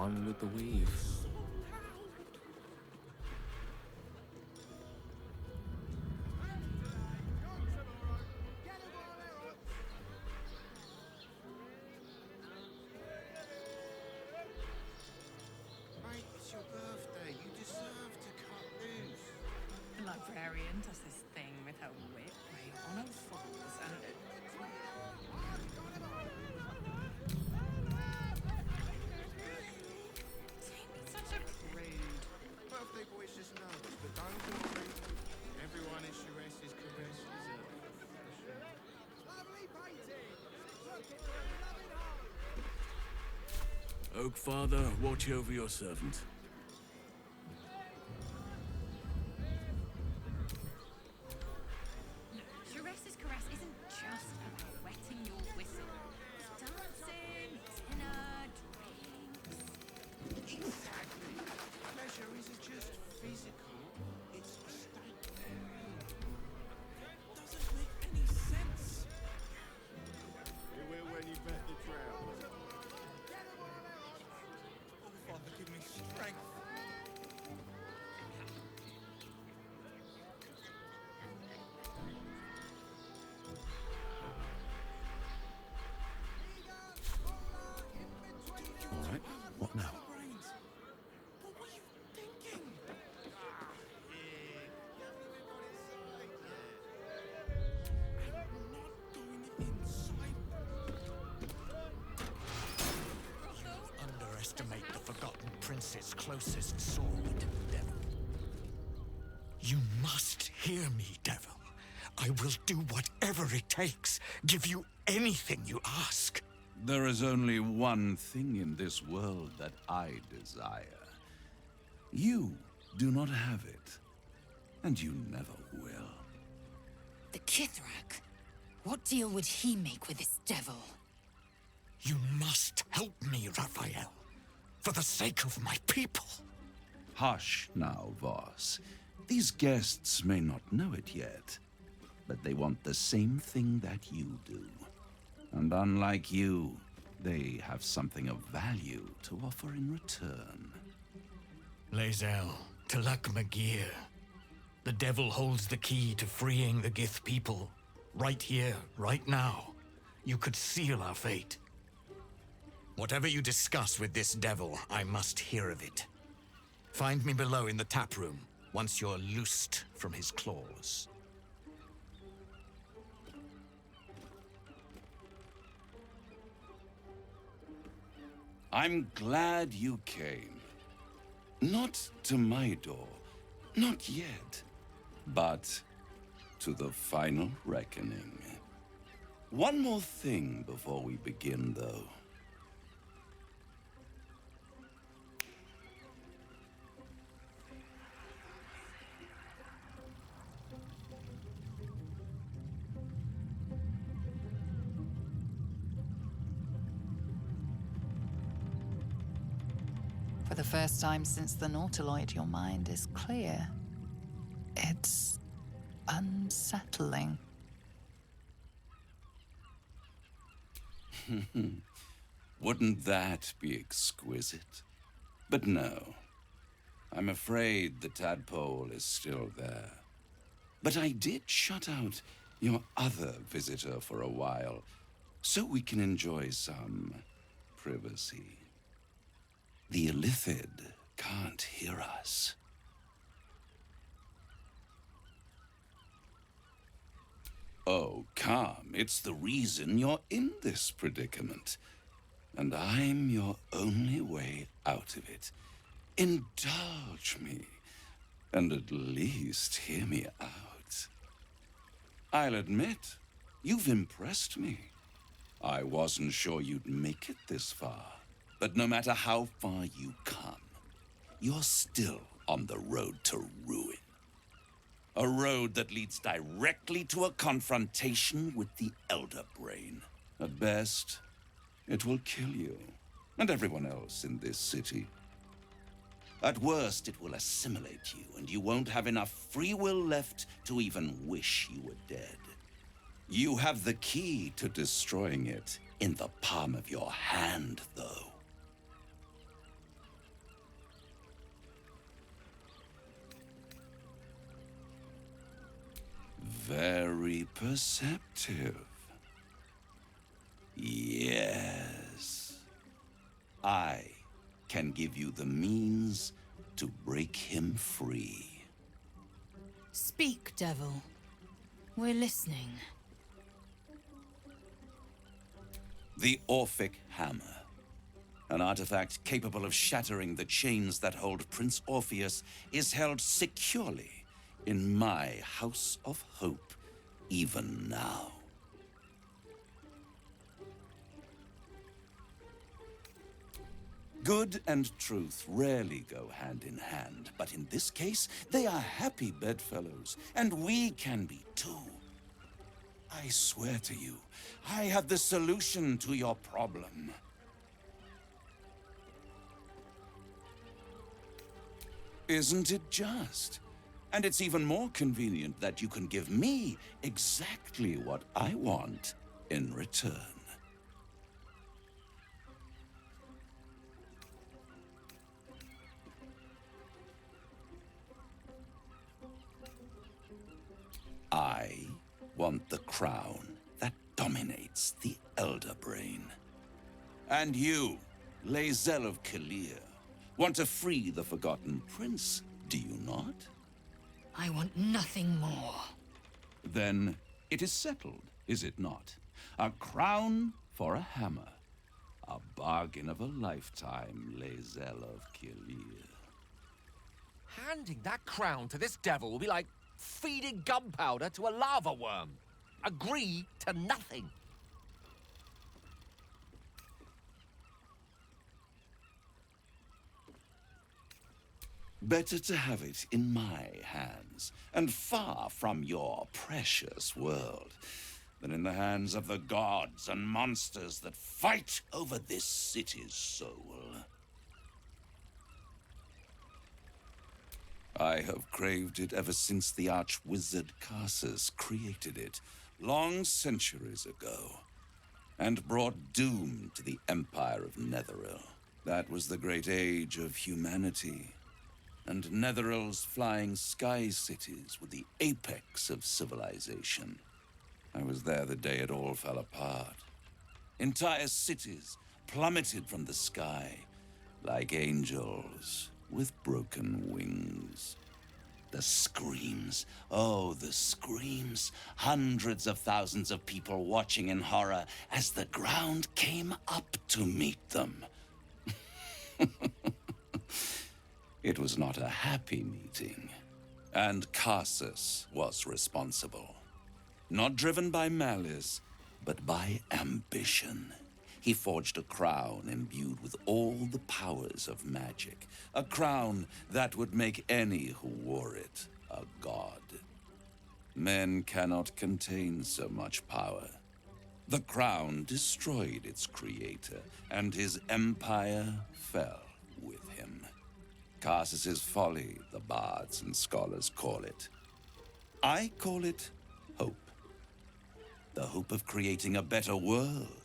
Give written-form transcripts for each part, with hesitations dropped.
One with the weave. Mate, it's your birthday. You deserve to cut loose. The Librarian does this thing with her whip where you're on all fours and... Don't be such a prude. Birthday boy's just nervous, but don't worry. Everyone in Sharess's caress is a... Lovely painting! Oak Father, watch over your servant. Sharess's caress isn't just about wetting your whistle. It's dancing, dinner, drinks. Exactly. Pleasure isn't just physical, it's a state. Doesn't make any sense. It will when you bet the drought. Oh, Father, give me strength. All right, what now? Brains. What were you thinking? I'm not going inside. Underestimate the Forgotten Prince's closest sword, Devil. You must hear me, Devil. I will do whatever it takes, give you anything you ask. There is only one thing in this world that I desire. You do not have it, and you never will. The Kithrak? What deal would he make with this devil? You must help me, Raphael, for the sake of my people. Hush now, Voss. These guests may not know it yet, but they want the same thing that you do. And unlike you, they have something of value to offer in return. Lae'zel, Talak Magir. The devil holds the key to freeing the Gith people. Right here, right now. You could seal our fate. Whatever you discuss with this devil, I must hear of it. Find me below in the tap room, once you're loosed from his claws. I'm glad you came. Not to my door, not yet, but to the final reckoning. One more thing before we begin, though. For the first time since the Nautiloid, your mind is clear. It's unsettling. Wouldn't that be exquisite? But no. I'm afraid the tadpole is still there. But I did shut out your other visitor for a while, so we can enjoy some privacy. The Illithid can't hear us. Oh, come. It's the reason you're in this predicament. And I'm your only way out of it. Indulge me, and at least hear me out. I'll admit, you've impressed me. I wasn't sure you'd make it this far. But no matter how far you come, you're still on the road to ruin. A road that leads directly to a confrontation with the Elder Brain. At best, it will kill you, and everyone else in this city. At worst, it will assimilate you, and you won't have enough free will left to even wish you were dead. You have the key to destroying it in the palm of your hand, though. Very perceptive. Yes. I can give you the means to break him free. Speak, devil. We're listening. The Orphic Hammer. An artifact capable of shattering the chains that hold Prince Orpheus is held securely in my House of Hope, even now. Good and truth rarely go hand in hand, but in this case, they are happy bedfellows, and we can be too. I swear to you, I have the solution to your problem. Isn't it just? And it's even more convenient that you can give me exactly what I want in return. I want the crown that dominates the Elder Brain. And you, Lae'zel of Kalir, want to free the Forgotten Prince, do you not? I want nothing more. Then it is settled, is it not? A crown for a hammer. A bargain of a lifetime, Lae'zel of Kalir. Handing that crown to this devil will be like feeding gunpowder to a lava worm. Agree to nothing. Better to have it in my hands, and far from your precious world, than in the hands of the gods and monsters that fight over this city's soul. I have craved it ever since the arch-wizard Karsus created it, long centuries ago, and brought doom to the Empire of Netheril. That was the great age of humanity, and Netheril's flying sky cities were the apex of civilization. I was there the day it all fell apart. Entire cities plummeted from the sky, like angels with broken wings. The screams, oh, the screams. Hundreds of thousands of people watching in horror as the ground came up to meet them. It was not a happy meeting, and Karsus was responsible. Not driven by malice, but by ambition. He forged a crown imbued with all the powers of magic. A crown that would make any who wore it a god. Men cannot contain so much power. The crown destroyed its creator, and his empire fell with him. Karsus's folly, the bards and scholars call it. I call it hope. The hope of creating a better world,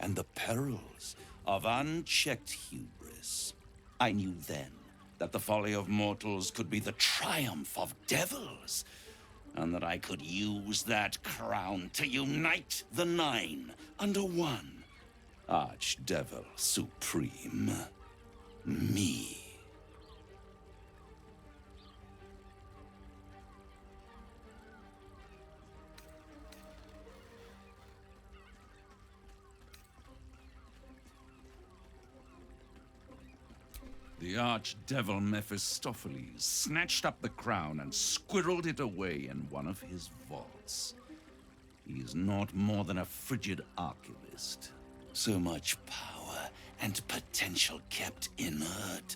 and the perils of unchecked hubris. I knew then that the folly of mortals could be the triumph of devils, and that I could use that crown to unite the Nine under one Archdevil Supreme. Me. The archdevil Mephistopheles snatched up the crown and squirreled it away in one of his vaults. He is not more than a frigid archivist. So much power and potential kept inert.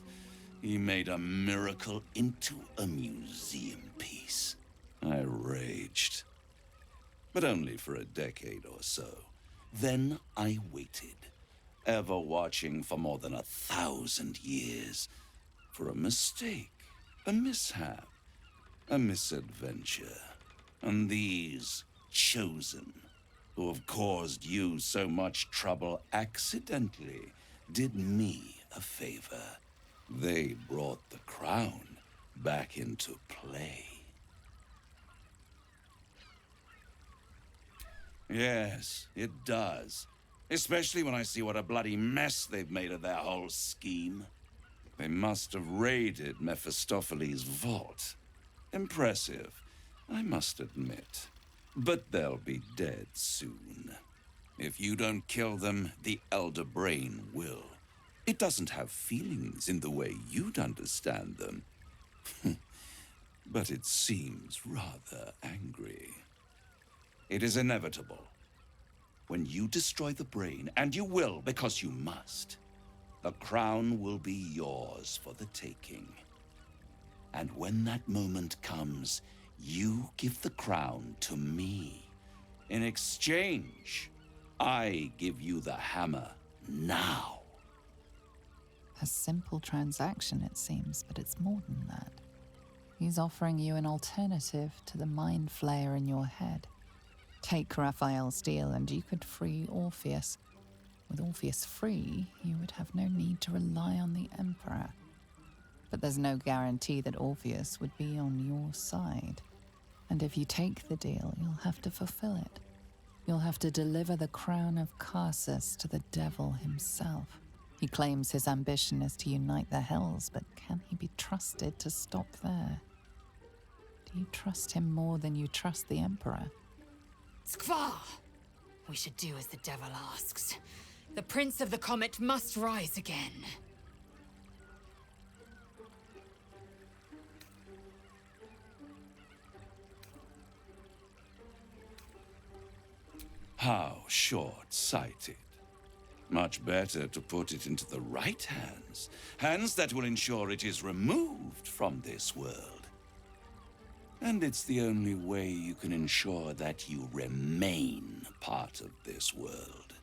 He made a miracle into a museum piece. I raged. But only for a decade or so. Then I waited. Ever watching for more than 1,000 years for a mistake, a mishap, a misadventure. And these chosen, who have caused you so much trouble accidentally, did me a favor. They brought the crown back into play. Yes, it does. Especially when I see what a bloody mess they've made of their whole scheme. They must have raided Mephistopheles' vault. Impressive, I must admit. But they'll be dead soon. If you don't kill them, the Elder Brain will. It doesn't have feelings in the way you'd understand them. But it seems rather angry. It is inevitable. When you destroy the brain, and you will because you must, the crown will be yours for the taking. And when that moment comes, you give the crown to me. In exchange, I give you the hammer now. A simple transaction, it seems, but it's more than that. He's offering you an alternative to the mind flayer in your head. Take Raphael's deal and you could free Orpheus. With Orpheus free, you would have no need to rely on the Emperor. But there's no guarantee that Orpheus would be on your side. And if you take the deal, you'll have to fulfill it. You'll have to deliver the crown of Carsus to the devil himself. He claims his ambition is to unite the Hells, but can he be trusted to stop there? Do you trust him more than you trust the Emperor? Skvar! We should do as the devil asks. The Prince of the Comet must rise again. How short-sighted. Much better to put it into the right hands. Hands that will ensure it is removed from this world. And it's the only way you can ensure that you remain part of this world.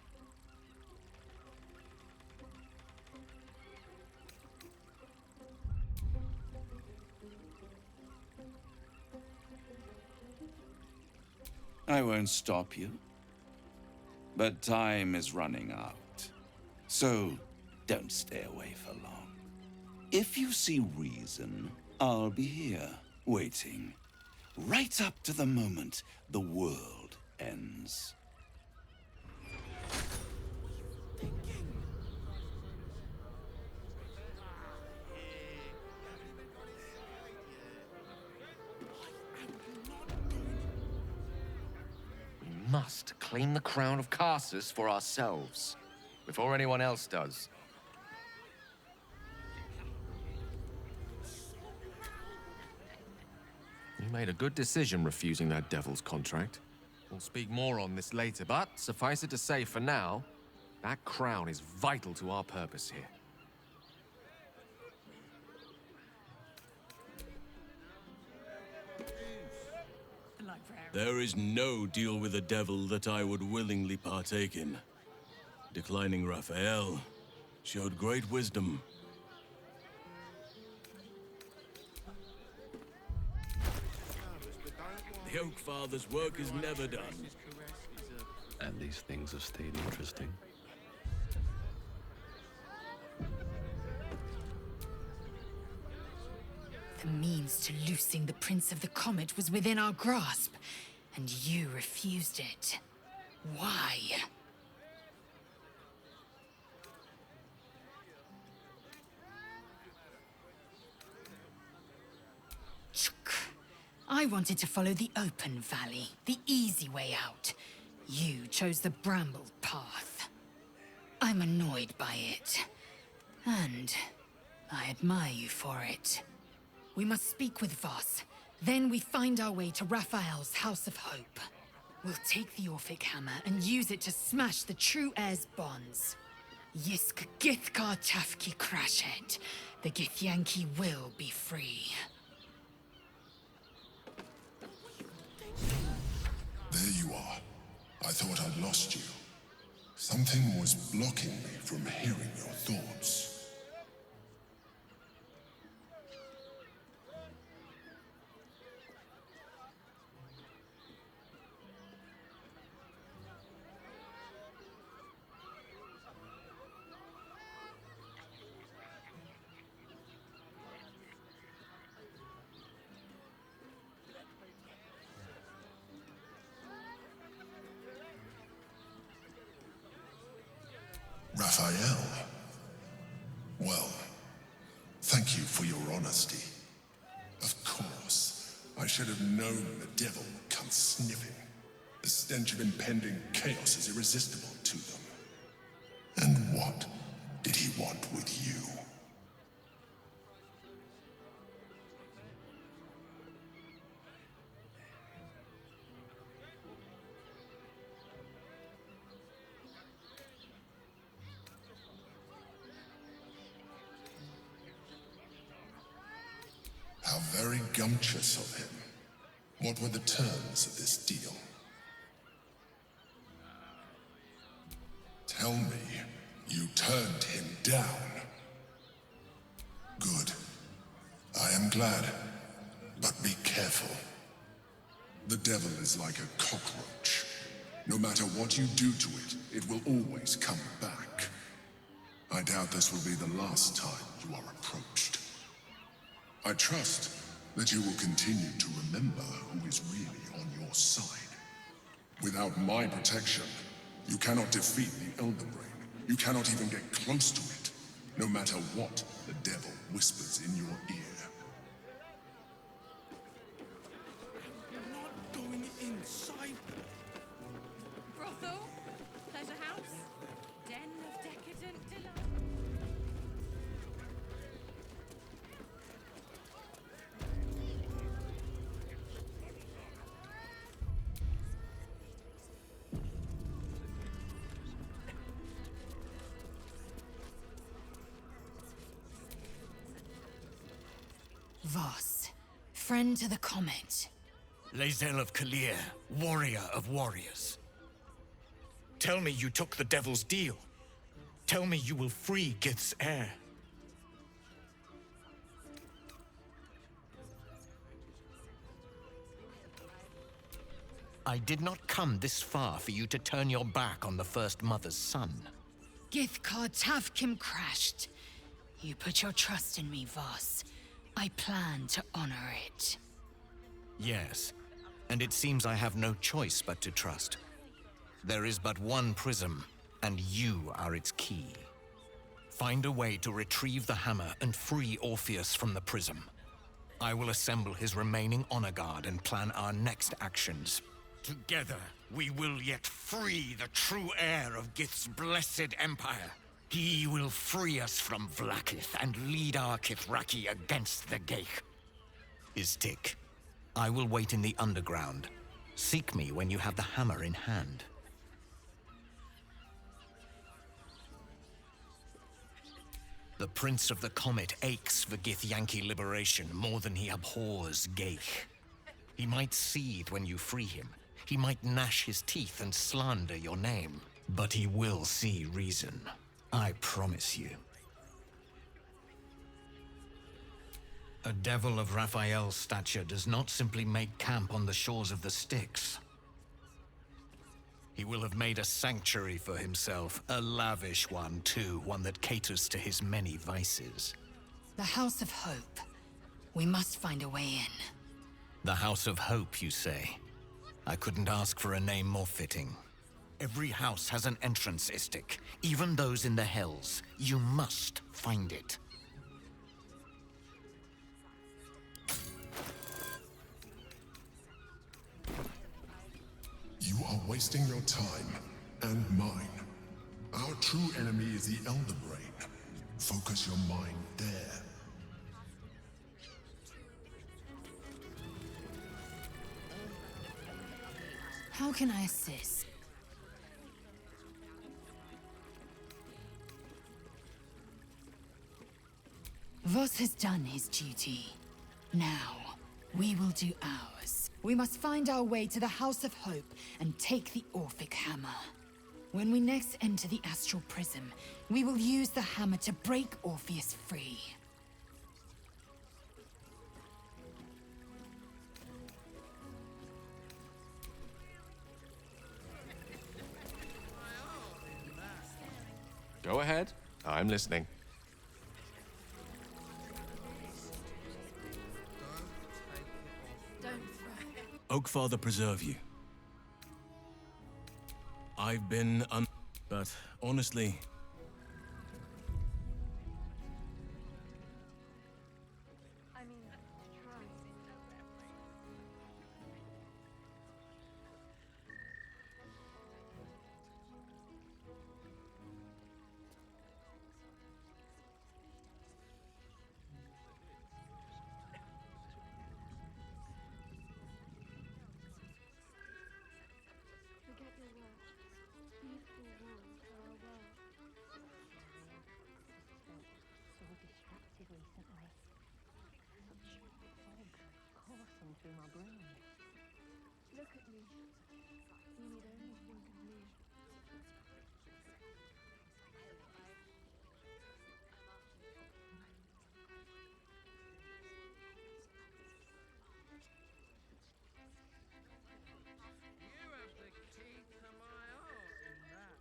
I won't stop you. But time is running out. So don't stay away for long. If you see reason, I'll be here, waiting. Right up to the moment the world ends. We must claim the crown of Carsus for ourselves, before anyone else does. You made a good decision refusing that devil's contract. We'll speak more on this later, but suffice it to say for now, that crown is vital to our purpose here. There is no deal with the devil that I would willingly partake in. Declining Raphael showed great wisdom. The Oak Father's work is never done. And these things have stayed interesting. The means to loosing the Prince of the Comet was within our grasp, and you refused it. Why? I wanted to follow the open valley, the easy way out. You chose the brambled path. I'm annoyed by it. And I admire you for it. We must speak with Voss. Then we find our way to Raphael's House of Hope. We'll take the Orphic Hammer and use it to smash the true heir's bonds. Yisk Githkar Tafki Crashet. The Githyanki will be free. There you are. I thought I'd lost you. Something was blocking me from hearing your thoughts. Raphael. Well, thank you for your honesty. Of course, I should have known the devil would come sniffing. The stench of impending chaos is irresistible to them. And what did he want with you? How very gumptious of him. What were the terms of this deal? Tell me, you turned him down. Good. I am glad. But be careful. The devil is like a cockroach. No matter what you do to it, it will always come back. I doubt this will be the last time you are approached. I trust that you will continue to remember who is really on your side. Without my protection, you cannot defeat the Elder Brain. You cannot even get close to it, no matter what the devil whispers in your ear. You're not going inside. Brothel? Pleasure house? Den of decadent delight? Voss, friend to the Comet. Lae'zel of Kalir, warrior of warriors. Tell me you took the devil's deal. Tell me you will free Gith's heir. I did not come this far for you to turn your back on the First Mother's son. Githkar Tavkim crashed. You put your trust in me, Voss. I plan to honor it. Yes, and it seems I have no choice but to trust. There is but one prism, and you are its key. Find a way to retrieve the hammer and free Orpheus from the prism. I will assemble his remaining honor guard and plan our next actions. Together, we will yet free the true heir of Gith's blessed empire. He will free us from Vlaakith and lead our Kithraki against the Geich. Istik, I will wait in the underground. Seek me when you have the hammer in hand. The Prince of the Comet aches for Githyanki liberation more than he abhors Geich. He might seethe when you free him. He might gnash his teeth and slander your name. But he will see reason. I promise you. A devil of Raphael's stature does not simply make camp on the shores of the Styx. He will have made a sanctuary for himself, a lavish one too, one that caters to his many vices. The House of Hope. We must find a way in. The House of Hope, you say? I couldn't ask for a name more fitting. Every house has an entrance, Istik. Even those in the Hells. You must find it. You are wasting your time, and mine. Our true enemy is the Elder Brain. Focus your mind there. How can I assist? Voss has done his duty. Now, we will do ours. We must find our way to the House of Hope and take the Orphic Hammer. When we next enter the Astral Prism, we will use the hammer to break Orpheus free. Go ahead. I'm listening. Oakfather preserve you. I've been but honestly, coursing through my brain. Look at me. You need only think of me. You have the key to my heart in that.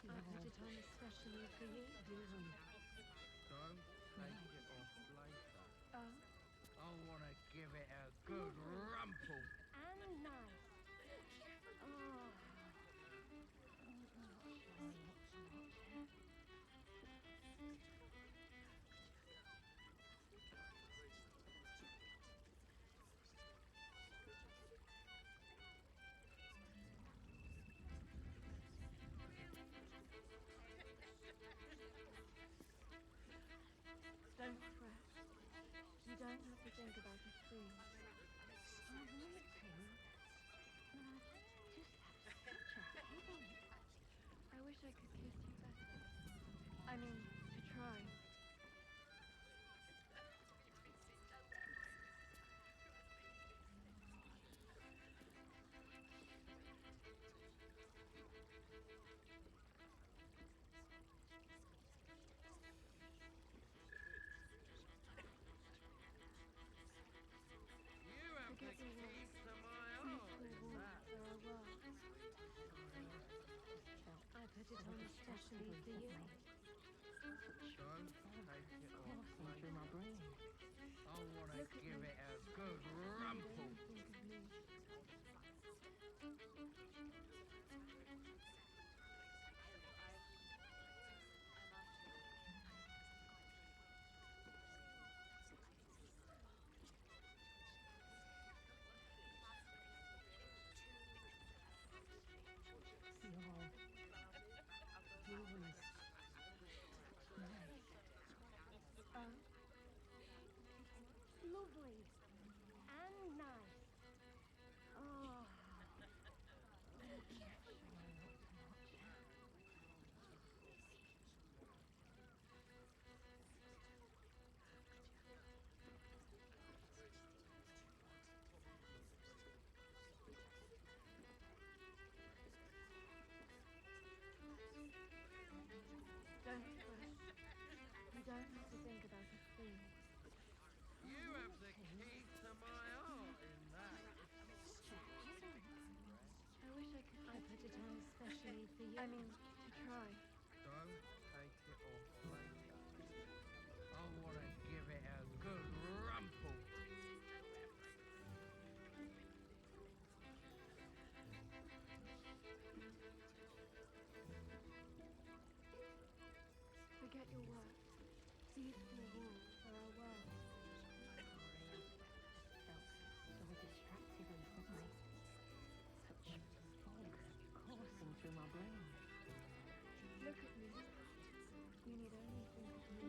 I put it on especially for you. Don't take it off later. Oh? I want to give it a good rumple. And nice. Oh. Don't fret. You don't have to think about a thing. I'm waiting. And I just have such a headache. I wish I could kiss you better. I mean, to try. You have the key to my heart in that. I put it on especially for you. Don't take it off Coursing through my brain. I want to give it a good rumple. Think of me. Yours. Nice. Lovely. And nice. Oh. Don't fret. You don't have to think about a thing. You have the key to my heart in that. I wish I could. I put it on especially for you. I mean, to try. Don't take it off later. I want to give it a good rumple. Forget your work. These four walls are our world. Felt so distracted recently. Such fog coursing through my brain. Look at me. You need only think of me.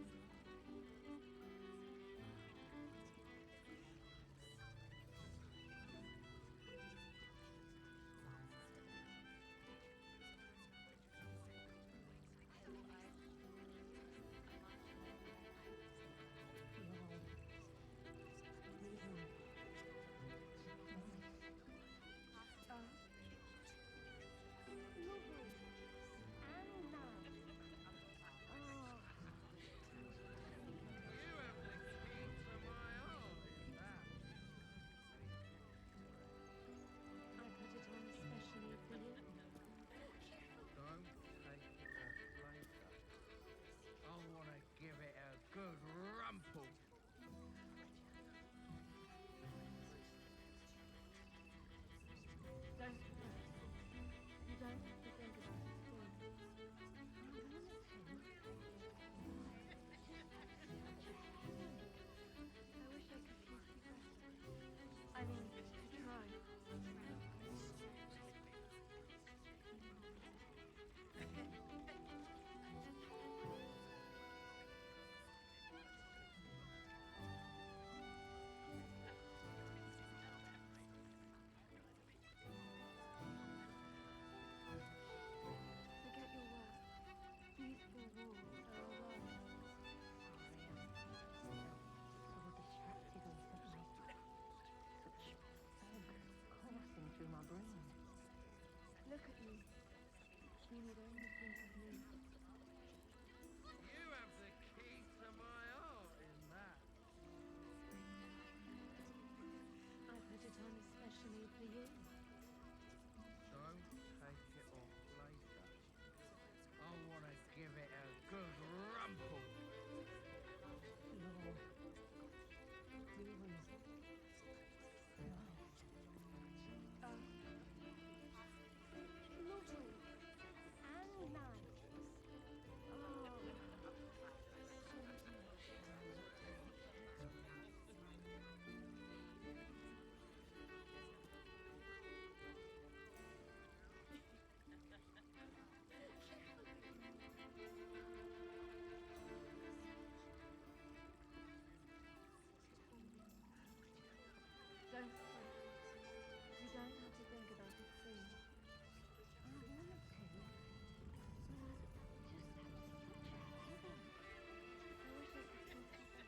You need only think of me. You have the key to my heart in that. I put it on especially for you. Don't take it off later. I want to give it a good rumple. You're ruined. Lovely. And nice. Oh. Don't fret. You don't have to think about it soon. I wanted to. Just have such a heaven. I wish I could talk to you.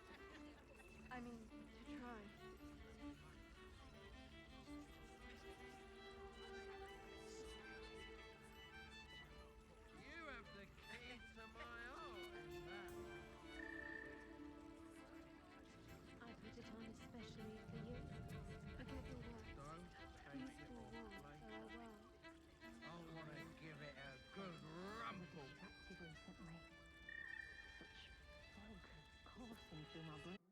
I mean, to try. You have the key to my heart in that. I put it on especially for you. Forget your work. Don't You take it still off want later. farewell. I want to give it a good rumple. Distracted recently. Such fog coursing through my brain.